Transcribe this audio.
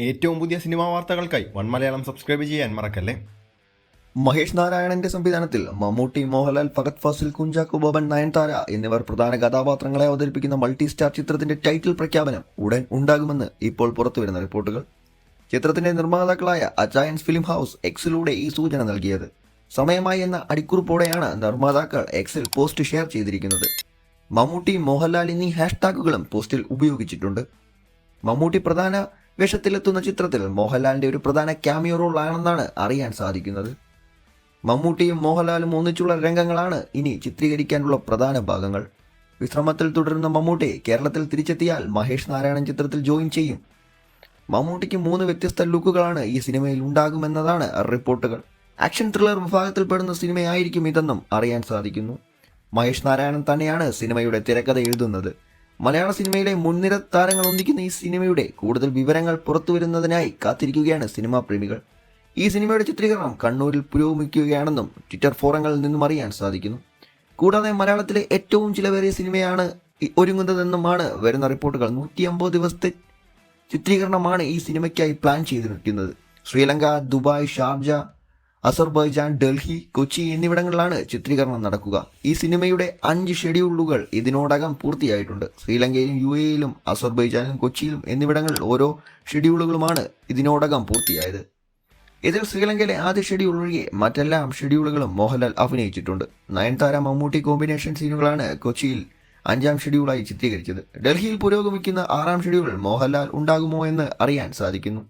ഏറ്റവും പുതിയ സിനിമാ വാർത്തകൾക്കായി വൺ മലയാളം സബ്സ്ക്രൈബ് ചെയ്യാൻ മറക്കല്ലേ. മഹേഷ് നാരായണന്റെ സംവിധാനത്തിൽ മമ്മൂട്ടി, മോഹൻലാൽ, ഫഹദ് ഫാസിൽ, കുഞ്ചാക്കോ ബോബൻ, നയൻതാര എന്നിവർ പ്രധാന കഥാപാത്രങ്ങളെ അവതരിപ്പിക്കുന്ന മൾട്ടി സ്റ്റാർ ചിത്രത്തിന്റെ ടൈറ്റിൽ പ്രഖ്യാപനം ഉടൻ ഉണ്ടാകുമെന്ന് ഇപ്പോൾ പുറത്തുവരുന്ന റിപ്പോർട്ടുകൾ. ചിത്രത്തിന്റെ നിർമ്മാതാക്കളായ അച്ചയൻസ് ഫിലിം ഹൗസ് എക്സിലൂടെ ഈ സൂചന നൽകിയത്. സമയമായി എന്ന അടിക്കുറിപ്പോടെയാണ് നിർമ്മാതാക്കൾ എക്സിൽ പോസ്റ്റ് ഷെയർ ചെയ്തിരിക്കുന്നത്. മമ്മൂട്ടി, മോഹൻലാൽ എന്നീ ഹാഷ്ടാഗുകളും പോസ്റ്റിൽ ഉപയോഗിച്ചിട്ടുണ്ട്. മമ്മൂട്ടി പ്രധാന വേഷത്തിലെത്തുന്ന ചിത്രത്തിൽ മോഹൻലാലിന്റെ ഒരു പ്രധാന ക്യാമിയോ റോൾ ആണെന്നാണ് അറിയാൻ സാധിക്കുന്നത്. മമ്മൂട്ടിയും മോഹൻലാലും ഒന്നിച്ചുള്ള രംഗങ്ങളാണ് ഇനി ചിത്രീകരിക്കാനുള്ള പ്രധാന ഭാഗങ്ങൾ. വിശ്രമത്തിൽ തുടരുന്ന മമ്മൂട്ടി കേരളത്തിൽ തിരിച്ചെത്തിയാൽ മഹേഷ് നാരായണൻ ചിത്രത്തിൽ ജോയിൻ ചെയ്യും. മമ്മൂട്ടിക്ക് 3 വ്യത്യസ്ത ലുക്കുകളാണ് ഈ സിനിമയിൽ ഉണ്ടാകുമെന്നതാണ് റിപ്പോർട്ടുകൾ. ആക്ഷൻ ത്രില്ലർ വിഭാഗത്തിൽപ്പെടുന്ന സിനിമയായിരിക്കും ഇതെന്നും അറിയാൻ സാധിക്കുന്നു. മഹേഷ് നാരായണൻ തന്നെയാണ് സിനിമയുടെ തിരക്കഥ എഴുതുന്നത്. മലയാള സിനിമയിലെ മുൻനിര താരങ്ങൾ ഒന്നിക്കുന്ന ഈ സിനിമയുടെ കൂടുതൽ വിവരങ്ങൾ പുറത്തുവരുന്നതിനായി കാത്തിരിക്കുകയാണ് സിനിമാ പ്രേമികൾ. ഈ സിനിമയുടെ ചിത്രീകരണം കണ്ണൂരിൽ പുരോഗമിക്കുകയാണെന്നും ട്വിറ്റർ ഫോറങ്ങളിൽ നിന്നും അറിയാൻ സാധിക്കുന്നു. കൂടാതെ മലയാളത്തിലെ ഏറ്റവും ചിലവേറിയ സിനിമയാണ് ഒരുങ്ങുന്നതെന്നുമാണ് വരുന്ന റിപ്പോർട്ടുകൾ. 150 ദിവസത്തെ ചിത്രീകരണമാണ് ഈ സിനിമയ്ക്കായി പ്ലാൻ ചെയ്തിരിക്കുന്നത്. Sri Lanka, Dubai, Sharjah, Azerbaijan, Delhi, Kochi എന്നിവിടങ്ങളിലാണ് ചിത്രീകരണം നടക്കുക. ഈ സിനിമയുടെ 5 ഷെഡ്യൂളുകൾ ഇതിനോടകം പൂർത്തിയായിട്ടുണ്ട്. ശ്രീലങ്കയിലും UAE-യിലും അസർബൈജാനിലും കൊച്ചിയിലും എന്നിവിടങ്ങളിൽ ഓരോ ഷെഡ്യൂളുകളുമാണ് ഇതിനോടകം പൂർത്തിയായത്. ഇതിൽ ശ്രീലങ്കയിലെ ആദ്യ ഷെഡ്യൂൾ ഒഴികെ മറ്റെല്ലാ ഷെഡ്യൂളുകളും മോഹൻലാൽ അഭിനയിച്ചിട്ടുണ്ട്. നയൻതാര, മമ്മൂട്ടി കോമ്പിനേഷൻ സീനുകളാണ് കൊച്ചിയിൽ 5ാം ഷെഡ്യൂളായി ചിത്രീകരിച്ചത്. ഡൽഹിയിൽ പുരോഗമിക്കുന്ന 6ാം ഷെഡ്യൂളിൽ മോഹൻലാൽ ഉണ്ടാകുമോ എന്ന് അറിയാൻ സാധിക്കുന്നു.